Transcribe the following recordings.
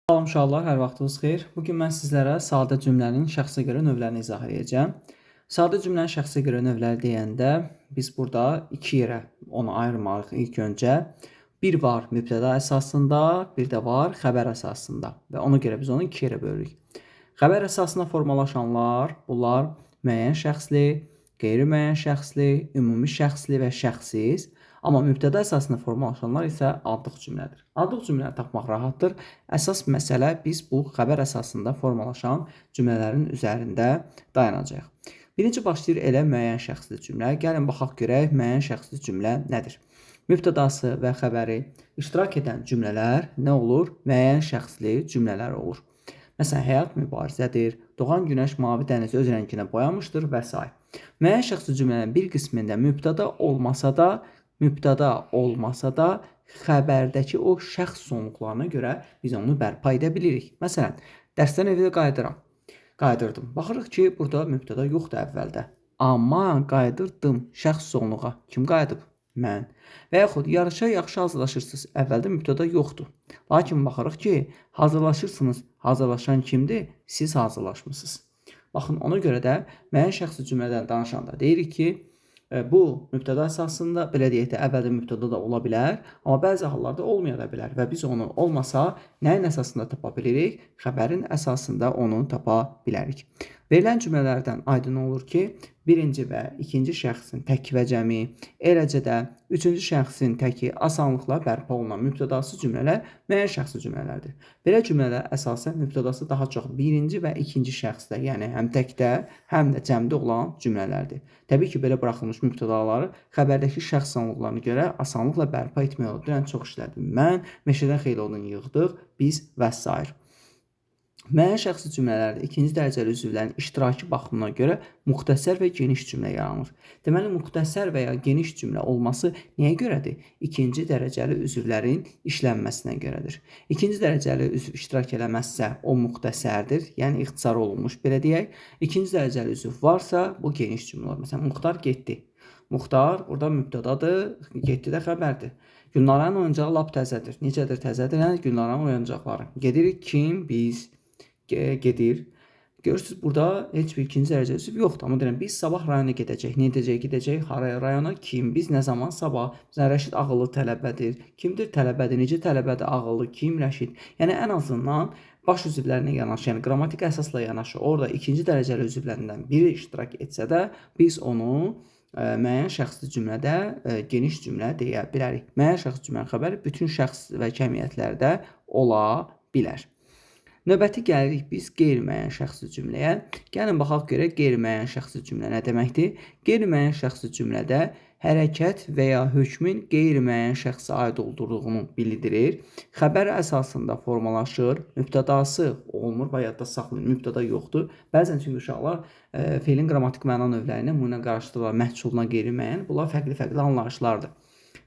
Salam uşaqlar, hər vaxtınız xeyir. Bugün mən sizlərə sadə cümlənin şəxsə görə növlərini izah edəcəm. Sadə cümlənin şəxsə görə növləri deyəndə biz burada iki yerə onu ayırmalıyıq ilk öncə. Bir var mübtəda əsasında, bir də var xəbər əsasında və ona görə biz onu iki yerə bölürük. Xəbər əsasında formalaşanlar, bunlar müəyyən şəxsli, qeyri-müəyyən şəxsli, ümumi şəxsli və şəxssiz. Amma mübtəda əsasında formalaşanlar isə adlıq cümlədir. Adlıq cümləni tapmaq rahatdır. Əsas məsələ biz bu xəbər əsasında formalaşan cümlələrin üzərində dayanacağıq. Birinci başlayır elə müəyyən şəxsli cümlə. Gəlin baxaq görək müəyyən şəxsli cümlə nədir? Mübtədası və xəbəri iştirak edən cümlələr nə olur? Müəyyən şəxsli cümlələr olur. Məsələn, həyat mübarizədir, doğan günəş mavi dənizi öz rənginə boyamışdır və s. Müəyyən şəxsli cümlənin bir qismində mübtəda olmasa da xəbərdəki o şəxs sonluqlarına görə biz onu bərpa edə bilirik. Məsələn, dərsdən evdə qayıdırdım. Baxırıq ki, burada mübtəda yoxdur əvvəldə. Amma qayıdırdım şəxs sonluğa. Kim qayıdıb? Mən. Və yaxud yarışa yaxşı hazırlaşırsınız. Əvvəldə mübtəda yoxdur. Lakin baxırıq ki, hazırlaşırsınız. Hazırlaşan kimdir? Siz hazırlaşmısınız. Baxın, ona görə də müəyyən şəxsi cümlədən danışanda deyirik ki, bu mübtəda əsasında, belə deyək də, əvvəldə mübtəda da ola bilər, amma bəzi hallarda olmaya da bilər və biz onu olmasa nəyin əsasında tapa bilirik? Xəbərin əsasında onu tapa bilərik. Verilən cümlələrdən aydın olur ki, birinci və ikinci şəxsin təki və cəmi, eləcə də üçüncü şəxsin təki asanlıqla bərpa olunan mübtədası cümlələr müəyyən şəxsi cümlələrdir. Belə cümlələr əsasən mübtədası daha çox birinci və ikinci şəxsdə, yəni həm təkdə, həm də cəmdə olan cümlələrdir. Təbii ki, belə buraxılmış mübtədaları xəbərdəki şəxs sonluqlarına görə asanlıqla bərpa etmək olur. Yəni, çox işlədim mən, meşədən xeyli odun yığdıq, biz və s. Müəyyən şəxsi cümlələrdə ikinci dərəcəli üzvlərin iştirakı baxımına görə müxtəsər və geniş cümlə yaranır. Deməli, müxtəsər və ya geniş cümlə olması nəyə görədir? İkinci dərəcəli üzvlərin işlənməsinə görədir. İkinci dərəcəli üzv iştirak eləməzsə, o müxtəsərdir, yəni ixtisar olunmuş, belə deyək. İkinci dərəcəli üzv varsa, bu geniş cümlə olur. Məsələn, Muxtar getdi. Muxtar burada mübtədadır, getdi də xəbərdir. Gülnaranın oyuncağı lap təzədir. Necədir təzədir? Yəni, Gülnaranın oyuncaqları. Gedirik kim? Biz. Gedir. Görürsünüz, burada heç bir ikinci dərəcəli üzv yoxdur. Amma deyirəm, biz sabah rayona gedəcək. Nə edəcək? Gedəcək haraya? Rayona kim? Biz nə zaman? Sabah. Məsələn, Rəşid ağıllı tələbədir. Kimdir tələbədir? Necə tələbədir? Ağıllı. Kim Rəşid? Yəni, ən azından baş üzvlərinə yanaşı, yəni qrammatik əsasla yanaşı, orada ikinci dərəcəli üzvlərindən biri iştirak etsə də, biz onu müəyyən şəxsli cümlədə geniş cümlə deyə bilərik. Müəyyən şəxsli cümlənin xəbəri bütün şəxs və cəmiyyətlərdə ola bilər. Növbəti gəlirik biz qeyri-müəyyən şəxsli cümləyə. Gəlin baxaq görək qeyri-müəyyən şəxsli cümlə nə deməkdir? Qeyri-müəyyən şəxsli cümlədə hərəkət və ya hökmün qeyri-müəyyən şəxsə aid olduğunu bildirir. Xəbər əsasında formalaşır. Mübtədası olmur və yadda saxlayın, mübtəda yoxdur. Bəzən çünki uşaqlar feilin qrammatik məna növlərini bununla qarışdırırlar. Məhsuluna qeyri-müəyyən. Bunlar fərqli-fərqli anlayışlardır.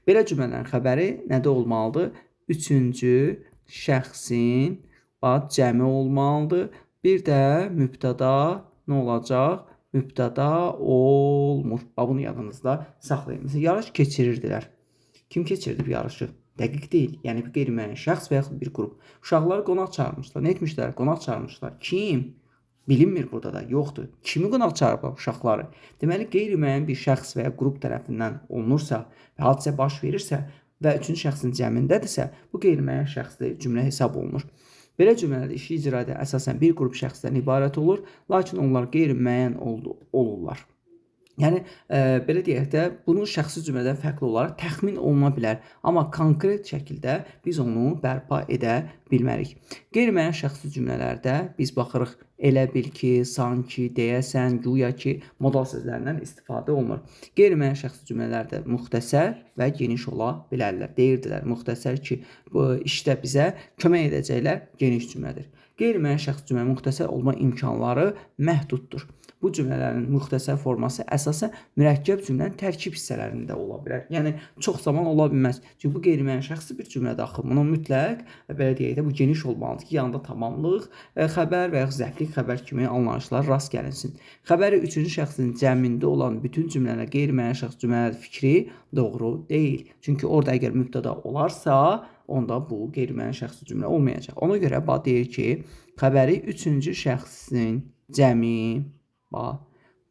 Belə cümlələrin xəbəri nədə olmalıdır? Üçüncü şəxsin cəmi olmalıdır. Bir də mübtəda nə olacaq? Mübtəda olmur. Bunu yadınızda saxlayın. Məsələn, yarış keçirirdilər. Kim keçirdi bu yarışı? Dəqiq deyil. Yəni, bir qeyri-müəyyən şəxs və yaxud bir qrup. Uşaqları qonaq çağırmışlar. Nə etmişlər? Qonaq çağırmışlar. Kim? Bilinmir burada da. Yoxdur. Kimi qonaq çağırıblar uşaqları? Deməli, qeyri-müəyyən bir şəxs və ya qrup tərəfindən olunursa və hadisə baş verirsə və üçüncü şəxsin cəmindədirsə, bu qeyri-müəyyən şəxsli cümlə hesab olunur. Belə cümlələrdə işi icra edən əsasən bir qrup şəxsdən ibarət olur, lakin onlar qeyri-müəyyən olurlar. Yəni, belə deyək də, bunun şəxsi cümlədən fərqli olaraq təxmin oluna bilər, amma konkret şəkildə biz onu bərpa edə bilmərik. Qeyri-müəyyən şəxsi cümlələrdə biz baxırıq, elə bil ki, sanki, deyəsən, güya ki, modal sözlərindən istifadə olunur. Qeyri-müəyyən şəxsi cümlələrdə müxtəsər və geniş ola bilərlər. Deyirdilər, müxtəsər ki, bu işdə bizə kömək edəcəklər, geniş cümlədir. Qeyri-müəyyən şəxsi cümlə müxtəsər olma imkanları məhduddur. Bu cümlələrin müxtəsər forması əsasən mürəkkəb cümlənin tərkib hissələrində ola bilər. Yəni, çox zaman ola bilməz. Çünki bu qeyri-müəyyən şəxsi bir cümlədə axı. Buna mütləq, belə deyək də, bu geniş olmalıdır ki, yanında tamamlıq, xəbər və ya zəiflik xəbər kimi anlayışlar rast gəlinsin. Xəbəri üçüncü şəxsin cəmində olan bütün cümlələr qeyri-müəyyən şəxs cümlələr fikri doğru deyil. Çünki orada əgər mübtəda olarsa, onda bu qeyri-müəyyən şəxsi cümlə olmayacaq. Ona görə deyir ki, xəbəri üçüncü şəxsin cəmi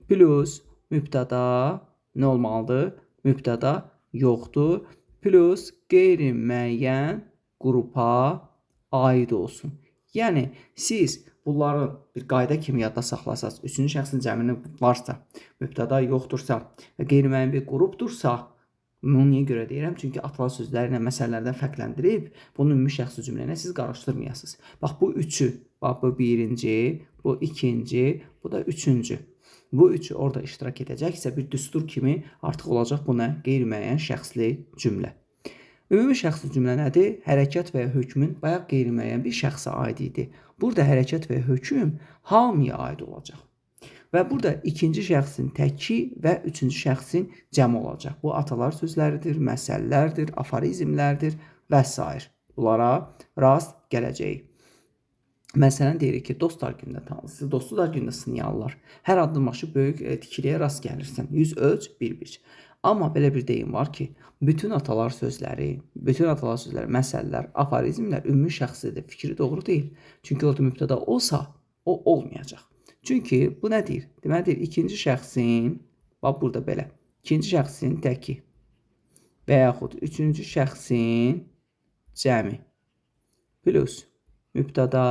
plus mübtəda nə olmalıdır? Mübtəda yoxdur plus qeyri-müəyyən qrupa aid olsun. Yəni siz bunların bir qayda kimi yadda saxlasaz, üçüncü şəxsin cəmini varsa, mübtəda yoxdursa və qeyri-müəyyən bir qrupdursa, bunu niyə görə deyirəm? Çünki atalar sözləri ilə məsələlərdən fərqləndirib, bunu ümumi şəxsi cümlə ilə siz qarışdırmayasınız. Bax, bu üçü, bax, bu birinci, bu ikinci, bu da üçüncü. Bu üçü orada iştirak edəcəksə, bir düstur kimi artıq olacaq bu nə? Qeyri-müəyyən şəxsli cümlə. Ümumi şəxsli cümlə nədir? Hərəkət və ya hökmün bayaq qeyri-müəyyən bir şəxsə aid idi. Burada hərəkət və hökm hamıya aid olacaq. Və burada ikinci şəxsin təki və üçüncü şəxsin cəmi olacaq. Bu atalar sözləridir, məsəllərdir, aforizmlərdir və s. Bunlara rast gələcəyik. Məsələn, deyirik ki, dostlar günündə tanısınız, dostlar günündə sınayarlar. Hər addımbaşı böyük tikiliyə rast gəlirsən. 100 ölç, 1 biç. Amma belə bir deyim var ki, bütün atalar sözləri, məsəllər, aforizmlər ümumi şəxsidir. Fikri doğru deyil. Çünki orada mübtəda olsa, o olmayacaq. Çünki bu nə deyir? Deməlidir, ikinci şəxsin, bax burada belə, ikinci şəxsin təki və yaxud üçüncü şəxsin cəmi plus mübtəda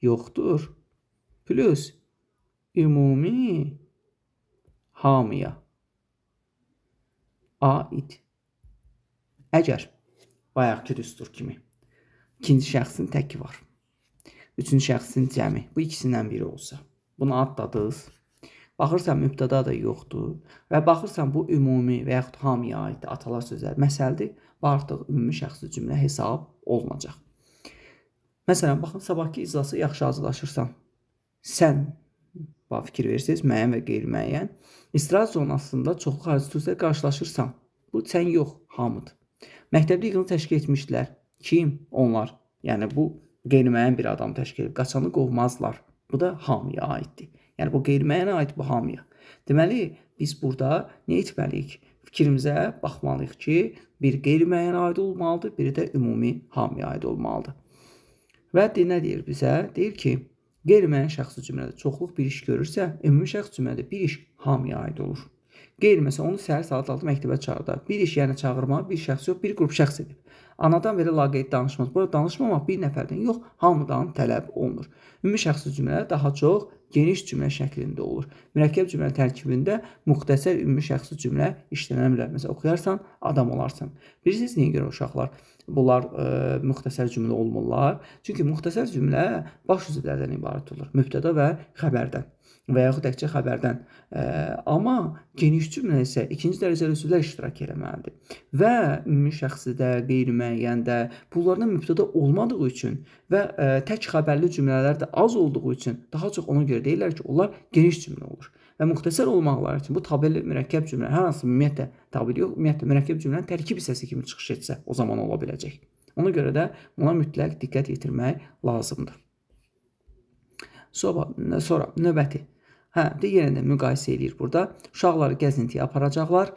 yoxdur plus ümumi hamıya aid. Əgər bayaqki düstur kimi ikinci şəxsin təki var, üçüncü şəxsin cəmi, bu ikisindən biri olsa, bunu adladınız. Baxırsan, mübtəda da yoxdur və baxırsan, bu ümumi və yaxud hamıya aiddir, atalar sözləri məsəldir və artıq ümumi şəxsi cümlə hesab olunacaq. Məsələn, baxın, sabahki iclasa yaxşı hazırlaşırsan, sən fikir verirsiniz, müəyyən və qeyri-müəyyən, istirahət zonasında çoxlu xarici qarşılaşırsan, bu sən yox, hamıdır. Məktəbdə yığını təşkil etmişdilər. Kim? Onlar. Yəni, bu qeyri-müəyyən bir adam təşkil edir. Qaçanı qovmazlar. Bu da hamıya aiddir. Yəni, bu qeyri-müəyyənə aid, bu hamıya. Deməli, biz burada nə etməliyik? Fikrimizə baxmalıyıq ki, bir qeyri-müəyyənə aid olmalıdır, biri də ümumi hamıya aid olmalıdır. Və nə deyir bizə? Deyir ki, qeyri-müəyyən şəxsi cümlədə çoxluq bir iş görürsə, ümumi şəxsi cümlədə bir iş hamıya aid olur. Qeyri-məsələn, onu səhər saat 6 məktəbə çağırdı. Bir iş, yəni çağırma, bir şəxs yox, bir qrup şəxs edib. Anadan belə laqeyd danışmaz. Burada danışmamaq bir nəfərdən yox, hamıdan tələb olunur. Ümumi şəxsi cümlələr daha çox geniş cümlə şəklində olur. Mürəkkəb cümlə tərkibində müxtəsər ümumi şəxsi cümlə işlənə bilər. Məsələn, oxuyarsan, adam olarsan. Bilirsiniz niyə görə uşaqlar bunlar müxtəsər cümlə olmurlar? Çünki müxtəsər cümlə baş üzvlərdən ibarət olur. Mübtəda və xəbərdən və yaxud təkcə xəbərdən. Amma geniş cümlə isə ikinci dərəcəli üzvlər iştirak etməlidir. Və ümumi şəxsidə, qeyri-müəyyəndə bunlardan mübtəda olmadığı üçün və tək xəbərli cümlələr də az olduğu üçün daha çox ona görə deyirlər ki, onlar geniş cümlə olur. Və müxtəsər olmaqları üçün bu tabeli mürəkkəb cümlə, hər hansı ümumiyyətlə tabeli yox, ümumiyyətlə mürəkkəb cümlənin tərkib hissəsi kimi çıxış etsə, o zaman ola biləcək. Ona görə də buna mütləq diqqət yetirmək lazımdır. Sonra növbəti. Yenə də müqayisə edir burada. Uşaqları gəzintiyə aparacaqlar.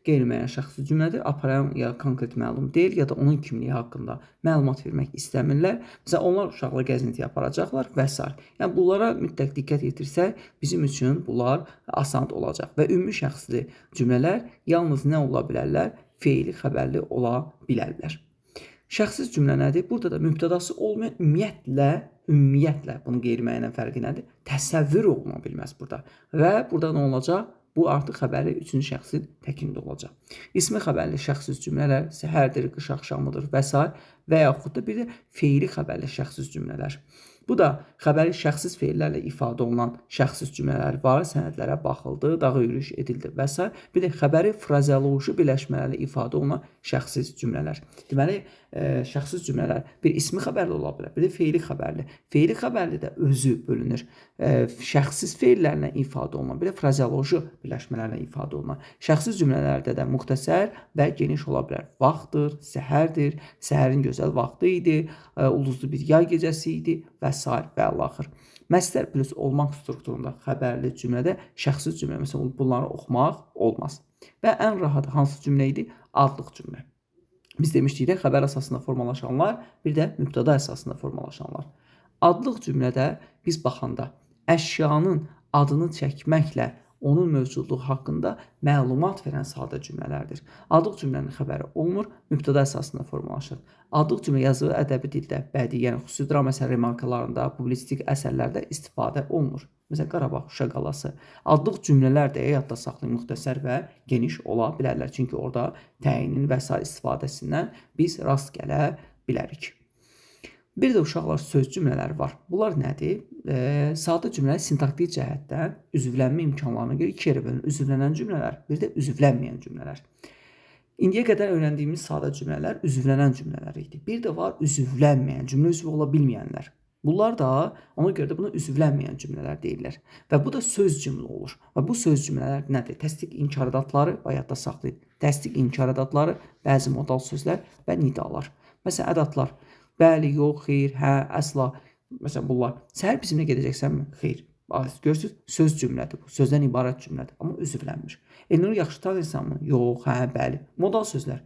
Qeyri-müəyyən şəxsi cümlədir. Aparan ya konkret məlum deyil, ya da onun kimliyi haqqında məlumat vermək istəmirlər. Məsələn, onlar uşaqları gəzintiyə aparacaqlar və s. Yəni, bunlara mütləq diqqət yetirsək, bizim üçün bunlar asan olacaq. Və ümumi şəxsli cümlələr yalnız nə ola bilərlər? Feili, xəbərli ola bilərlər. Şəxsiz cümlə nədir? Burada da mübtədası olmayan ümumiyyətlə bunun qeyri-müəyyən fərqi nədir? Təsəvvür oluna bilməz burada. Və burada nə olacaq? Bu artıq xəbərli üçüncü şəxsin təkində olacaq. İsmi xəbərli şəxsiz cümlələr səhərdir, qış axşamıdır və s. və yaxud da bir də feili xəbərli şəxsiz cümlələr. Bu da xəbəri şəxsiz feillərlə ifadə olunan şəxsiz cümlələr var, sənədlərə baxıldı, dağı yürüyüş edildi və s. Bir də xəbəri frazeoloji birləşmələrlə ifadə olunan şəxsiz cümlələr. Deməli, şəxsiz cümlələr bir ismi xəbərli ola bilər, bir də feili xəbərli. Feili xəbərli də özü bölünür. Şəxsiz feillərlə ifadə olunan, bir də frazeoloji birləşmələrlə ifadə olunan. Şəxsiz cümlələrdə də müxtəsər və geniş ola bilər. Vaxtdır, səhərdir, səhərin gözəl vaxtı idi, ulduzlu bir yay gecəsi idi və s. və əlaxır. Məsdər plus olmaq strukturunda xəbərli cümlədə şəxsiz cümlə, məsələn, bunları oxumaq olmaz. Və ən rahat hansı cümlə idi? Adlıq cümlə. Biz demişdik də xəbər əsasında formalaşanlar, bir də mübtəda əsasında formalaşanlar. Adlıq cümlədə biz baxanda əşyanın adını çəkməklə onun mövcudluğu haqqında məlumat verən sadə cümlələrdir. Adlıq cümlənin xəbəri olmur, mübtəda əsasında formalaşır. Adlıq cümlə yazılı ədəbi dildə, bədii, yəni xüsusi dram əsər remarkalarında, publisistik əsərlərdə istifadə olunur. Məsələn, Qarabağ, Şuşa qalası. Adlıq cümlələr də yadda saxlayın, müxtəsər və geniş ola bilərlər. Çünki orada təyinin və s. istifadəsindən biz rast gələ bilərik. Bir də uşaqlar söz cümlələri var. Bunlar nədir? Sadə cümlə sintaktik cəhətdən üzvlənmə imkanlarına görə iki yerə bölünür. Üzvlənən cümlələr, bir də üzvlənməyən cümlələr. İndiyə qədər öyrəndiyimiz sadə cümlələr üzvlənən cümlələr idi. Bir də var üzvlənməyən, cümlə üzvü ola bilməyənlər. Bunlar da ona görə də buna üzvlənməyən cümlələr deyirlər. Və bu da söz cümlə olur. Və bu söz cümlələr nədir? Təsdiq inkar ədatları, bayaqda saxlayın. Təsdiq inkar ədatları, bəzi modal sözlər və nidalar. Məsələn, ədatlar. Bəli, yox, xeyr, hə, əsla. Məsələn, bunlar. Səhər bizimlə gedəcəksənmi? Xeyr. Görürsünüz, söz cümlədir bu. Sözdən ibarət cümlədir, amma üzvlənmir. Elnur yaxşı tanıyırsanmı? Yox, hə, bəli. Modal sözlər.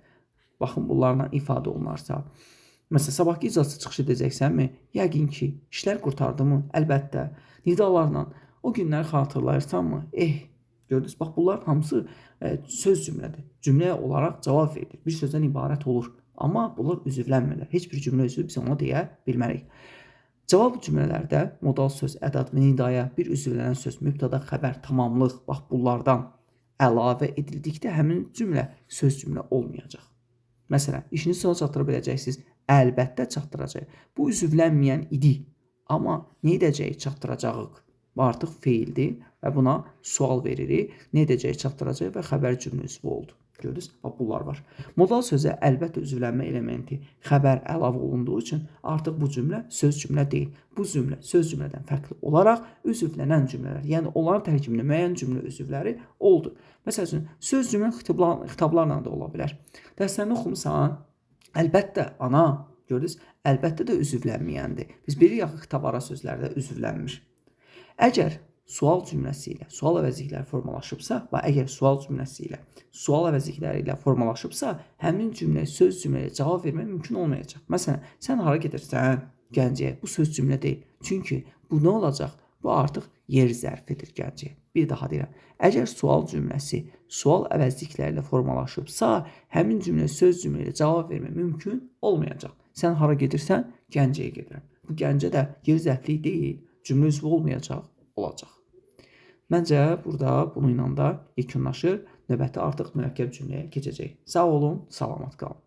Baxın, bunlarla ifadə olunarsa. Məsələn, sabahki iclasa çıxış edəcəksənmi? Yəqin ki, işlər qurtardımı? Əlbəttə. Nidalarla o günləri xatırlayırsanmı? Gördünüz, bax bunlar hamısı söz cümlədir. Cümlə olaraq cavab verilir. Bir sözdən ibarət olur. Amma bunlar üzvlənmirlər. Heç bir cümlə üzvü biz ona deyə bilmərik. Cavab cümlələrdə modal söz, ədat və nidaya bir üzvlənən söz, mübtəda, xəbər, tamamlıq, bax bunlardan əlavə edildikdə həmin cümlə söz cümlə olmayacaq. Məsələn, işini sona çatdıra biləcəksiniz. Əlbəttə çatdıracaq. Bu üzvlənməyən idi. Amma nə edəcəyik? Çatdıracağıq. Bu artıq feildir və buna sual veririk. Nə edəcəyik? Çatdıracaq və xəbər cümlə üzvü oldu. Gördünüz? Bax, bunlar var. Modal sözə əlbəttə üzvlənmə elementi xəbər əlavə olunduğu üçün artıq bu cümlə söz cümlə deyil. Bu cümlə söz cümlədən fərqli olaraq üzvlənən cümlələr, yəni onların tərkibində müəyyən cümlə üzvləri oldu. Məsələn, söz cümlə xitablarla da ola bilər. Dərslərini oxumusan, əlbəttə, ana, gördünüz, əlbəttə də üzvlənməyəndir. Biz bilirik axı xitab ara sözlərdə üzvlənmir. Əgər sual cümləsi ilə sual əvəzlikləri formalaşıbsa və əgər sual cümləsi ilə sual əvəzlikləri ilə formalaşıbsa, həmin cümləyə söz cümləyə cavab vermək mümkün olmayacaq. Məsələn, sən hara gedirsən? Gəncəyə. Bu söz cümlə deyil. Çünki bu nə olacaq? Bu artıq yer zərfidir Gəncəyə. Bir daha deyirəm. Əgər sual cümləsi sual əvəzlikləri ilə formalaşıbsa, həmin cümlə söz cümlə ilə cavab vermək mümkün olmayacaq. Sən hara gedirsən? Gəncəyə gedirəm. Bu Gəncə də yer zərflik deyil. Cümlə üzvü olmayacaq, olacaq. Məncə burada bununla da yekunlaşır. Növbəti artıq mürəkkəb cümləyə keçəcək. Sağ olun, salamat qalın.